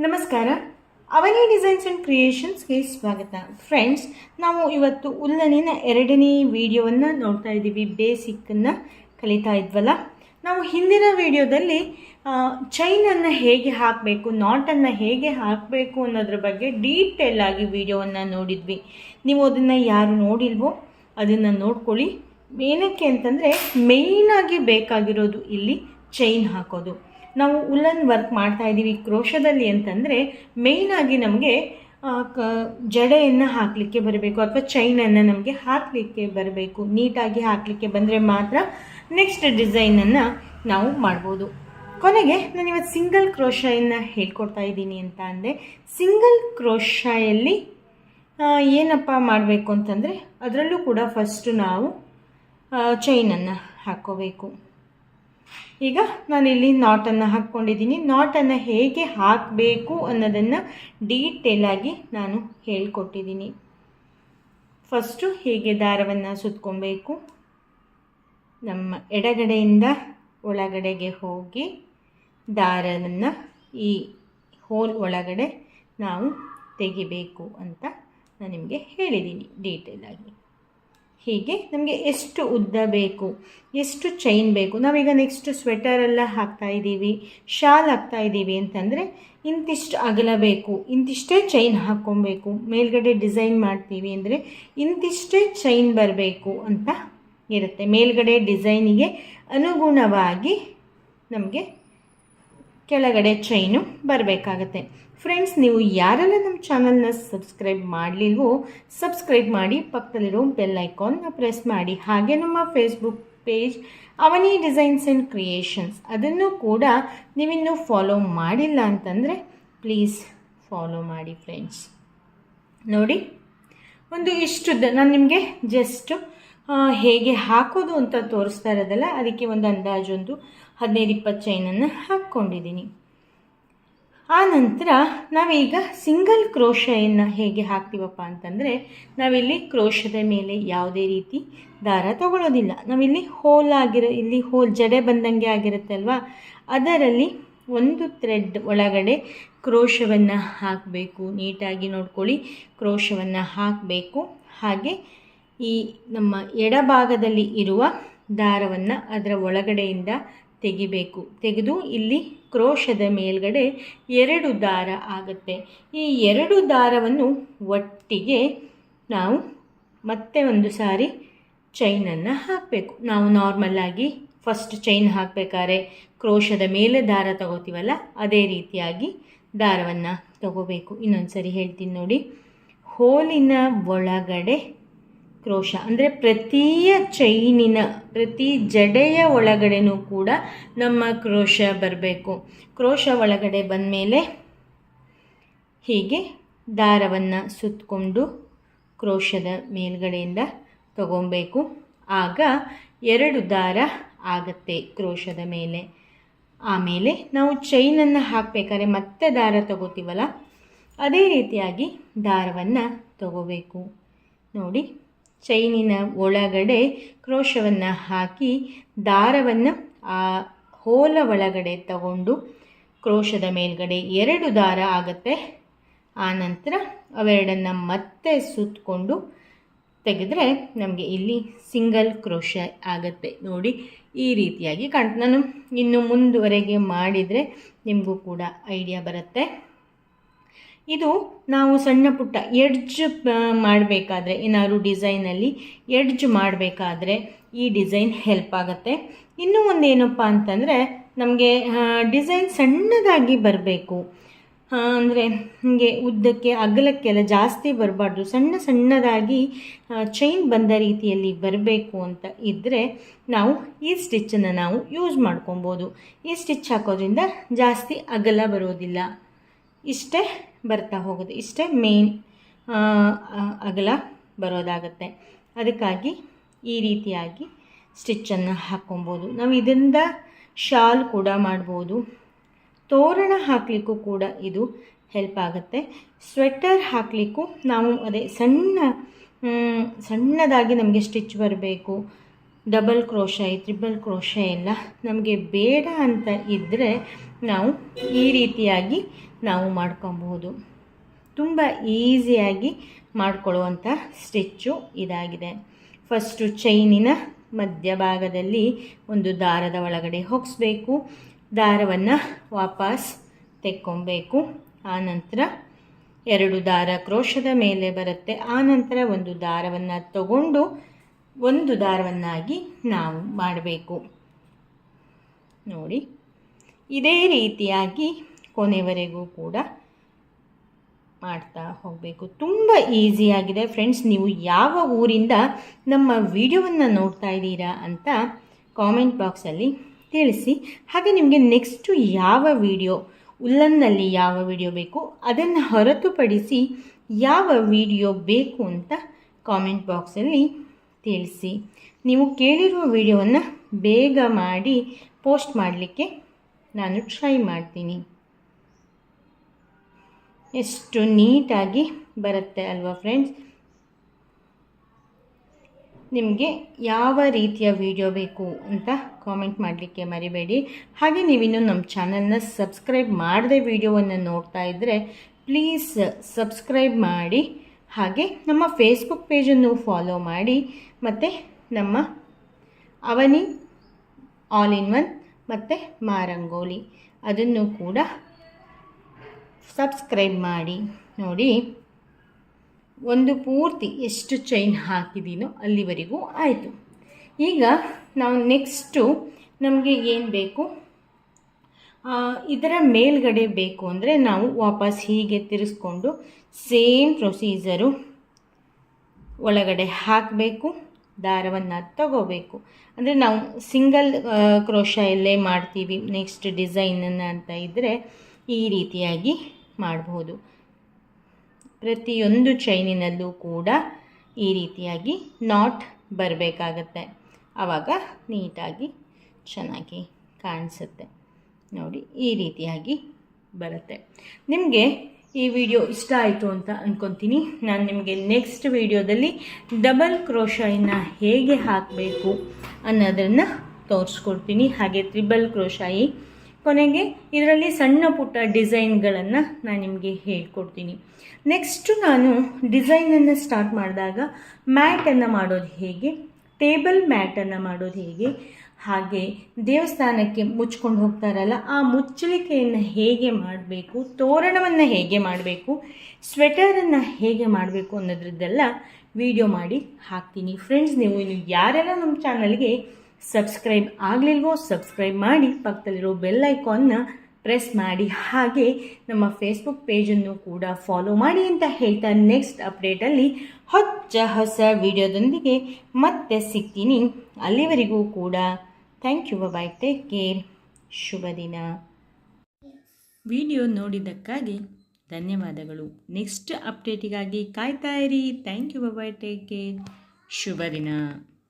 ನಮಸ್ಕಾರ. ಅವನಿ designs and ಕ್ರಿಯೇಷನ್ಸ್ಗೆ ಸ್ವಾಗತ. Friends, ನಾವು ಇವತ್ತು ಉಲ್ಲನಿನ ಎರಡನೇ ವಿಡಿಯೋವನ್ನು ನೋಡ್ತಾ ಇದ್ದೀವಿ. ಬೇಸಿಕ್ಕನ್ನು ಕಲಿತಾ ಇದ್ವಲ್ಲ, ನಾವು ಹಿಂದಿನ ವಿಡಿಯೋದಲ್ಲಿ ಚೈನನ್ನು ಹೇಗೆ ಹಾಕಬೇಕು, ನಾಟನ್ನು ಹೇಗೆ ಹಾಕಬೇಕು ಅನ್ನೋದ್ರ ಬಗ್ಗೆ ಡೀಟೇಲ್ ಆಗಿ ವಿಡಿಯೋವನ್ನು ನೋಡಿದ್ವಿ. ನೀವು ಅದನ್ನು ಯಾರು ನೋಡಿಲ್ವೋ ಅದನ್ನು ನೋಡ್ಕೊಳ್ಳಿ. ಏನಕ್ಕೆ ಅಂತಂದರೆ ಮೇಯ್ನಾಗಿ ಬೇಕಾಗಿರೋದು ಇಲ್ಲಿ ಚೈನ್ ಹಾಕೋದು. ನಾವು ಉಲ್ಲನ್ ವರ್ಕ್ ಮಾಡ್ತಾ ಇದ್ದೀವಿ ಕ್ರೋಶದಲ್ಲಿ ಅಂತಂದರೆ ಮೇಯ್ನಾಗಿ ನಮಗೆ ಜಡೆಯನ್ನು ಹಾಕಲಿಕ್ಕೆ ಬರಬೇಕು ಅಥವಾ ಚೈನನ್ನು ನಮಗೆ ಹಾಕಲಿಕ್ಕೆ ಬರಬೇಕು. ನೀಟಾಗಿ ಹಾಕಲಿಕ್ಕೆ ಬಂದರೆ ಮಾತ್ರ ನೆಕ್ಸ್ಟ್ ಡಿಸೈನನ್ನು ನಾವು ಮಾಡ್ಬೋದು. ಕೊನೆಗೆ ನಾನು ಇವತ್ತು ಸಿಂಗಲ್ ಕ್ರೋಶಯನ್ನು ಹೇಳ್ಕೊಡ್ತಾ ಇದ್ದೀನಿ ಅಂತ ಅಂದೆ. ಸಿಂಗಲ್ ಕ್ರೋಶಯಲ್ಲಿ ಏನಪ್ಪ ಮಾಡಬೇಕು ಅಂತಂದರೆ ಅದರಲ್ಲೂ ಕೂಡ ಫಸ್ಟು ನಾವು ಚೈನನ್ನು ಹಾಕ್ಕೋಬೇಕು. ಈಗ ನಾನಿಲ್ಲಿ ನಾಟನ್ನು ಹಾಕ್ಕೊಂಡಿದ್ದೀನಿ. ನಾಟನ್ನು ಹೇಗೆ ಹಾಕಬೇಕು ಅನ್ನೋದನ್ನು ಡೀಟೇಲಾಗಿ ನಾನು ಹೇಳ್ಕೊಟ್ಟಿದ್ದೀನಿ. ಫಸ್ಟು ಹೀಗೆ ದಾರವನ್ನು ಸುತ್ಕೊಬೇಕು. ನಮ್ಮ ಎಡಗಡೆಯಿಂದ ಒಳಗಡೆಗೆ ಹೋಗಿ ದಾರವನ್ನು ಈ ಹೋಲ್ ಒಳಗಡೆ ನಾವು ತೆಗಿಬೇಕು ಅಂತ ನಾನು ನಿಮಗೆ ಹೇಳಿದ್ದೀನಿ ಡೀಟೇಲಾಗಿ. ಹೀಗೆ ನಮಗೆ ಎಷ್ಟು ಉದ್ದ ಬೇಕು, ಎಷ್ಟು ಚೈನ್ ಬೇಕು. ನಾವೀಗ ನೆಕ್ಸ್ಟ್ ಸ್ವೆಟರೆಲ್ಲ ಹಾಕ್ತಾಯಿದ್ದೀವಿ, ಶಾಲ್ ಹಾಕ್ತಾಯಿದ್ದೀವಿ ಅಂತಂದರೆ ಇಂತಿಷ್ಟು ಅಗಲ ಬೇಕು, ಇಂತಿಷ್ಟೇ ಚೈನ್ ಹಾಕ್ಕೊಬೇಕು. ಮೇಲ್ಗಡೆ ಡಿಸೈನ್ ಮಾಡ್ತೀವಿ ಅಂದರೆ ಇಂತಿಷ್ಟೇ ಚೈನ್ ಬರಬೇಕು ಅಂತ ಇರುತ್ತೆ. ಮೇಲ್ಗಡೆ ಡಿಸೈನಿಗೆ ಅನುಗುಣವಾಗಿ ನಮಗೆ ಕೆಳಗಡೆ ಚೈನು ಬರಬೇಕಾಗತ್ತೆ. ಫ್ರೆಂಡ್ಸ್, ನೀವು ಯಾರೆಲ್ಲ ನಮ್ಮ ಚಾನಲ್ನ ಸಬ್ಸ್ಕ್ರೈಬ್ ಮಾಡಲಿಲ್ವೋ ಸಬ್ಸ್ಕ್ರೈಬ್ ಮಾಡಿ, ಪಕ್ಕದಲ್ಲಿರೋ ಬೆಲ್ ಐಕಾನ್ನ ಪ್ರೆಸ್ ಮಾಡಿ. ಹಾಗೆ ನಮ್ಮ Facebook page Avani designs and creations ಅದನ್ನು ಕೂಡ ನೀವಿನ್ನೂ ಫಾಲೋ ಮಾಡಿಲ್ಲ ಅಂತಂದರೆ ಪ್ಲೀಸ್ ಫಾಲೋ ಮಾಡಿ. ಫ್ರೆಂಡ್ಸ್ ನೋಡಿ, ಒಂದು ಇಷ್ಟುದ್ದ ನಾನು ನಿಮಗೆ ಜಸ್ಟ್ ಹೇಗೆ ಹಾಕೋದು ಅಂತ ತೋರಿಸ್ತಾ ಇರೋದಲ್ಲ, ಅದಕ್ಕೆ ಒಂದು ಅಂದಾಜೊಂದು 15-20 ಚೈನನ್ನು ಹಾಕ್ಕೊಂಡಿದ್ದೀನಿ. ಆ ನಂತರ ನಾವೀಗ ಸಿಂಗಲ್ ಕ್ರೋಶೆಯನ್ನು ಹೇಗೆ ಹಾಕ್ತೀವಪ್ಪ ಅಂತಂದರೆ ನಾವಿಲ್ಲಿ ಕ್ರೋಶದ ಮೇಲೆ ಯಾವುದೇ ರೀತಿ ದಾರ ತಗೊಳ್ಳೋದಿಲ್ಲ. ನಾವಿಲ್ಲಿ ಇಲ್ಲಿ ಹೋಲ್ ಜಡೆ ಬಂದಂಗೆ ಆಗಿರುತ್ತೆ ಅಲ್ವಾ, ಅದರಲ್ಲಿ ಒಂದು ಥ್ರೆಡ್ ಒಳಗಡೆ ಕ್ರೋಶವನ್ನು ಹಾಕಬೇಕು. ನೀಟಾಗಿ ನೋಡ್ಕೊಳ್ಳಿ, ಕ್ರೋಶವನ್ನು ಹಾಕಬೇಕು. ಹಾಗೆ ಈ ನಮ್ಮ ಎಡಭಾಗದಲ್ಲಿ ಇರುವ ದಾರವನ್ನು ಅದರ ಒಳಗಡೆಯಿಂದ ತೆಗಿಬೇಕು. ತೆಗೆದು ಇಲ್ಲಿ ಕ್ರೋಶದ ಮೇಲ್ಗಡೆ 2 ದಾರ ಆಗುತ್ತೆ. ಈ 2 ದಾರವನ್ನು ಒಟ್ಟಿಗೆ ನಾವು ಮತ್ತೆ ಒಂದು ಸಾರಿ ಚೈನನ್ನು ಹಾಕಬೇಕು. ನಾವು ನಾರ್ಮಲ್ಲಾಗಿ ಫಸ್ಟ್ ಚೈನ್ ಹಾಕಬೇಕಾದ್ರೆ ಕ್ರೋಶದ ಮೇಲೆ ದಾರ ತಗೋತೀವಲ್ಲ, ಅದೇ ರೀತಿಯಾಗಿ ದಾರವನ್ನು ತಗೋಬೇಕು. ಇನ್ನೊಂದು ಸರಿ ಹೇಳ್ತೀನಿ ನೋಡಿ. ಹೋಲಿನ ಒಳಗಡೆ ಕ್ರೋಶ ಅಂದರೆ ಪ್ರತಿ ಜಡೆಯ ಒಳಗಡೆನೂ ಕೂಡ ನಮ್ಮ ಕ್ರೋಶ ಬರಬೇಕು. ಕ್ರೋಶ ಒಳಗಡೆ ಬಂದ ಮೇಲೆ ಹೀಗೆ ದಾರವನ್ನು ಸುತ್ತಕೊಂಡು ಕ್ರೋಶದ ಮೇಲ್ಗಡೆಯಿಂದ ತಗೊಬೇಕು. ಆಗ 2 ದಾರ ಆಗುತ್ತೆ ಕ್ರೋಶದ ಮೇಲೆ. ಆಮೇಲೆ ನಾವು ಚೈನನ್ನು ಹಾಕಬೇಕಾದ್ರೆ ಮತ್ತೆ ದಾರ ತಗೋತೀವಲ್ಲ, ಅದೇ ರೀತಿಯಾಗಿ ದಾರವನ್ನು ತಗೋಬೇಕು. ನೋಡಿ, ಚೈನಿನ ಒಳಗಡೆ ಕ್ರೋಶವನ್ನು ಹಾಕಿ ದಾರವನ್ನು ಆ ಹೋಲ ಒಳಗಡೆ ತಗೊಂಡು ಕ್ರೋಶದ ಮೇಲ್ಗಡೆ 2 ದಾರ ಆಗುತ್ತೆ. ಆನಂತರ ಅವೆರಡನ್ನು ಮತ್ತೆ ಸುತ್ತಕೊಂಡು ತೆಗೆದ್ರೆ ನಮಗೆ ಇಲ್ಲಿ ಸಿಂಗಲ್ ಕ್ರೋಶ ಆಗುತ್ತೆ. ನೋಡಿ, ಈ ರೀತಿಯಾಗಿ ಕಾಣ್ತದೆ. ನಾನು ಇನ್ನು ಮುಂದುವರೆಗೆ ಮಾಡಿದರೆ ನಿಮಗೂ ಕೂಡ ಐಡಿಯಾ ಬರುತ್ತೆ. ಇದು ನಾವು ಸಣ್ಣ ಪುಟ್ಟ ಎಡ್ಜ್ ಮಾಡಬೇಕಾದ್ರೆ, ಏನಾದ್ರು ಡಿಸೈನಲ್ಲಿ ಎಡ್ಜ್ ಮಾಡಬೇಕಾದ್ರೆ ಈ ಡಿಸೈನ್ ಹೆಲ್ಪ್ ಆಗುತ್ತೆ. ಇನ್ನೂ ಒಂದೇನಪ್ಪ ಅಂತಂದರೆ ನಮಗೆ ಡಿಸೈನ್ ಸಣ್ಣದಾಗಿ ಬರಬೇಕು ಅಂದರೆ ಹೀಗೆ ಉದ್ದಕ್ಕೆ ಅಗಲಕ್ಕೆಲ್ಲ ಜಾಸ್ತಿ ಬರಬಾರ್ದು, ಸಣ್ಣದಾಗಿ ಚೈನ್ ಬಂದ ರೀತಿಯಲ್ಲಿ ಬರಬೇಕು ಅಂತ ಇದ್ದರೆ ನಾವು ಈ ಸ್ಟಿಚ್ಚನ್ನು ನಾವು ಯೂಸ್ ಮಾಡ್ಕೊಬೋದು. ಈ ಸ್ಟಿಚ್ ಹಾಕೋದ್ರಿಂದ ಜಾಸ್ತಿ ಅಗಲ ಬರೋದಿಲ್ಲ, ಇಷ್ಟೇ ಬರ್ತಾ ಹೋಗುತ್ತೆ. ಇಷ್ಟೇ ಮೇನ್ ಅಗಲ ಬರೋದಾಗತ್ತೆ. ಅದಕ್ಕಾಗಿ ಈ ರೀತಿಯಾಗಿ ಸ್ಟಿಚ್ಚನ್ನು ಹಾಕ್ಕೊಬೋದು. ನಾವು ಇದರಿಂದ ಶಾಲ್ ಕೂಡ ಮಾಡ್ಬೋದು, ತೋರಣ ಹಾಕಲಿಕ್ಕೂ ಕೂಡ ಇದು ಹೆಲ್ಪ್ ಆಗುತ್ತೆ. ಸ್ವೆಟರ್ ಹಾಕಲಿಕ್ಕೂ ನಾವು ಅದೇ ಸಣ್ಣದಾಗಿ ನಮಗೆ ಸ್ಟಿಚ್ ಬರಬೇಕು. ಡಬಲ್ ಕ್ರೋಶೆ, ಟ್ರಿಬಲ್ ಕ್ರೋಶೆ ಎಲ್ಲ ನಮಗೆ ಬೇಡ ಅಂತ ಇದ್ದರೆ ನಾವು ಈ ರೀತಿಯಾಗಿ ನಾವು ಮಾಡ್ಕೊಬಹುದು. ತುಂಬ ಈಸಿಯಾಗಿ ಮಾಡಿಕೊಳ್ಳುವಂಥ ಸ್ಟಿಚ್ಚು ಇದಾಗಿದೆ. ಫಸ್ಟು ಚೈನಿನ ಮಧ್ಯಭಾಗದಲ್ಲಿ ಒಂದು ದಾರದ ಒಳಗಡೆ ಹೊಗಿಸ್ಬೇಕು. ದಾರವನ್ನು ವಾಪಸ್ ತೆಕ್ಕೊಬೇಕು. ಆನಂತರ 2 ದಾರ ಕ್ರೋಶದ ಮೇಲೆ ಬರುತ್ತೆ. ಆನಂತರ ಒಂದು ದಾರವನ್ನು ತಗೊಂಡು ಒಂದು ದಾರವನ್ನಾಗಿ ನಾವು ಮಾಡಬೇಕು. ನೋಡಿ, ಇದೇ ರೀತಿಯಾಗಿ ಕೊನೆವರೆಗೂ ಕೂಡ ಮಾಡ್ತಾ ಹೋಗಬೇಕು. ತುಂಬ ಈಸಿಯಾಗಿದೆ ಫ್ರೆಂಡ್ಸ್. ನೀವು ಯಾವ ಊರಿಂದ ನಮ್ಮ ವಿಡಿಯೋವನ್ನು ನೋಡ್ತಾ ಇದ್ದೀರಾ ಅಂತ ಕಾಮೆಂಟ್ ಬಾಕ್ಸಲ್ಲಿ ತಿಳಿಸಿ. ಹಾಗೆ ನಿಮಗೆ ನೆಕ್ಸ್ಟು ಯಾವ ವಿಡಿಯೋ, ಉಲ್ಲನ್ನಲ್ಲಿ ಯಾವ ವಿಡಿಯೋ ಬೇಕು, ಅದನ್ನು ಹೊರತುಪಡಿಸಿ ಯಾವ ವಿಡಿಯೋ ಬೇಕು ಅಂತ ಕಾಮೆಂಟ್ ಬಾಕ್ಸಲ್ಲಿ ತಿಳಿಸಿ. ನೀವು ಕೇಳಿರುವ ವಿಡಿಯೋವನ್ನು ಬೇಗ ಮಾಡಿ ಪೋಸ್ಟ್ ಮಾಡಲಿಕ್ಕೆ ನಾನು ಟ್ರೈ ಮಾಡ್ತೀನಿ. ಎಷ್ಟು ನೀಟಾಗಿ ಬರುತ್ತೆ ಅಲ್ವಾ ಫ್ರೆಂಡ್ಸ್. ನಿಮಗೆ ಯಾವ ರೀತಿಯ ವಿಡಿಯೋ ಬೇಕು ಅಂತ ಕಾಮೆಂಟ್ ಮಾಡಲಿಕ್ಕೆ ಮರಿಬೇಡಿ. ಹಾಗೆ ನೀವಿನ್ನೂ ನಮ್ಮ ಚಾನಲ್ನ ಸಬ್ಸ್ಕ್ರೈಬ್ ಮಾಡದೆ ವಿಡಿಯೋವನ್ನು ನೋಡ್ತಾ ಇದ್ದರೆ ಪ್ಲೀಸ್ ಸಬ್ಸ್ಕ್ರೈಬ್ ಮಾಡಿ. ಹಾಗೆ ನಮ್ಮ ಫೇಸ್ಬುಕ್ ಪೇಜನ್ನು ಫಾಲೋ ಮಾಡಿ. ಮತ್ತು ನಮ್ಮ ಅವನಿ ಆಲ್ ಇನ್ ಒನ್ ಮತ್ತು ಮಾರಂಗೋಲಿ ಅದನ್ನು ಕೂಡ ಸಬ್ಸ್ಕ್ರೈಬ್ ಮಾಡಿ. ನೋಡಿ, ಒಂದು ಪೂರ್ತಿ ಎಷ್ಟು ಚೈನ್ ಹಾಕಿದ್ದೀನೋ ಅಲ್ಲಿವರೆಗೂ ಆಯಿತು. ಈಗ ನಾವು ನೆಕ್ಸ್ಟು ನಮಗೆ ಏನು ಬೇಕು, ಇದರ ಮೇಲ್ಗಡೆ ಬೇಕು ಅಂದರೆ ನಾವು ವಾಪಸ್ ಹೀಗೆ ತಿರ್ಸ್ಕೊಂಡು ಸೇಮ್ ಪ್ರೊಸೀಜರು ಒಳಗಡೆ ಹಾಕಬೇಕು. ದಾರವನ್ನು ತಗೋಬೇಕು. ಅಂದರೆ ನಾವು ಸಿಂಗಲ್ ಕ್ರೋಶಯಲ್ಲೇ ಮಾಡ್ತೀವಿ ನೆಕ್ಸ್ಟ್ ಡಿಸೈನನ್ನು ಅಂತ ಇದ್ದರೆ ಈ ರೀತಿಯಾಗಿ ಮಾಡಬಹುದು. ಪ್ರತಿಯೊಂದು ಚೈನಿನಲ್ಲೂ ಕೂಡ ಈ ರೀತಿಯಾಗಿ ನಾಟ್ ಬರಬೇಕಾಗತ್ತೆ. ಆವಾಗ ನೀಟಾಗಿ ಚೆನ್ನಾಗಿ ಕಾಣಿಸುತ್ತೆ. ನೋಡಿ, ಈ ರೀತಿಯಾಗಿ ಬರುತ್ತೆ. ನಿಮಗೆ ಈ ವಿಡಿಯೋ ಇಷ್ಟ ಆಯಿತು ಅಂತ ಅಂದ್ಕೊತೀನಿ. ನಾನು ನಿಮಗೆ ನೆಕ್ಸ್ಟ್ ವಿಡಿಯೋದಲ್ಲಿ ಡಬಲ್ ಕ್ರೋಶಾಯಿನ ಹೇಗೆ ಹಾಕಬೇಕು ಅನ್ನೋದನ್ನು ತೋರಿಸ್ಕೊಡ್ತೀನಿ. ಹಾಗೆ ತ್ರಿಬಲ್ ಕ್ರೋಶಾಯಿ ಕೊನೆಗೆ ಇದರಲ್ಲಿ ಸಣ್ಣ ಪುಟ್ಟ ಡಿಸೈನ್ಗಳನ್ನು ನಾನು ನಿಮಗೆ ಹೇಳ್ಕೊಡ್ತೀನಿ. ನೆಕ್ಸ್ಟು ನಾನು ಡಿಸೈನನ್ನು ಸ್ಟಾರ್ಟ್ ಮಾಡಿದಾಗ ಮ್ಯಾಟನ್ನು ಮಾಡೋದು ಹೇಗೆ, ಟೇಬಲ್ ಮ್ಯಾಟನ್ನು ಮಾಡೋದು ಹೇಗೆ, ಹಾಗೆ ದೇವಸ್ಥಾನಕ್ಕೆ ಮುಚ್ಕೊಂಡು ಹೋಗ್ತಾರಲ್ಲ ಆ ಮುಚ್ಚಳಿಕೆಯನ್ನು ಹೇಗೆ ಮಾಡಬೇಕು, ತೋರಣವನ್ನು ಹೇಗೆ ಮಾಡಬೇಕು, ಸ್ವೆಟರನ್ನು ಹೇಗೆ ಮಾಡಬೇಕು ಅನ್ನೋದ್ರದ್ದೆಲ್ಲ ವಿಡಿಯೋ ಮಾಡಿ ಹಾಕ್ತೀನಿ. ಫ್ರೆಂಡ್ಸ್, ನೀವು ಇನ್ನು ಯಾರೆಲ್ಲ ನಮ್ಮ ಚಾನಲ್ಗೆ ಸಬ್ಸ್ಕ್ರೈಬ್ ಆಗಲಿಲ್ವೋ ಸಬ್ಸ್ಕ್ರೈಬ್ ಮಾಡಿ, ಪಕ್ಕದಲ್ಲಿರೋ ಬೆಲ್ ಐಕಾನ್ನ ಪ್ರೆಸ್ ಮಾಡಿ. ಹಾಗೆ ನಮ್ಮ ಫೇಸ್ಬುಕ್ ಪೇಜನ್ನು ಕೂಡ ಫಾಲೋ ಮಾಡಿ ಅಂತ ಹೇಳ್ತಾ ನೆಕ್ಸ್ಟ್ ಅಪ್ಡೇಟಲ್ಲಿ ಹೊಸ ವಿಡಿಯೋದೊಂದಿಗೆ ಮತ್ತೆ ಸಿಗ್ತೀನಿ. ಅಲ್ಲಿವರೆಗೂ ಕೂಡ thank you, bye, take care, ಶುಭ ದಿನ. ವಿಡಿಯೋ ನೋಡಿದ್ದಕ್ಕಾಗಿ ಧನ್ಯವಾದಗಳು. ನೆಕ್ಸ್ಟ್ ಅಪ್ಡೇಟಿಗಾಗಿ ಕಾಯ್ತಾ ಇರಿ. Thank you, bye, take care, ಶುಭ ದಿನ.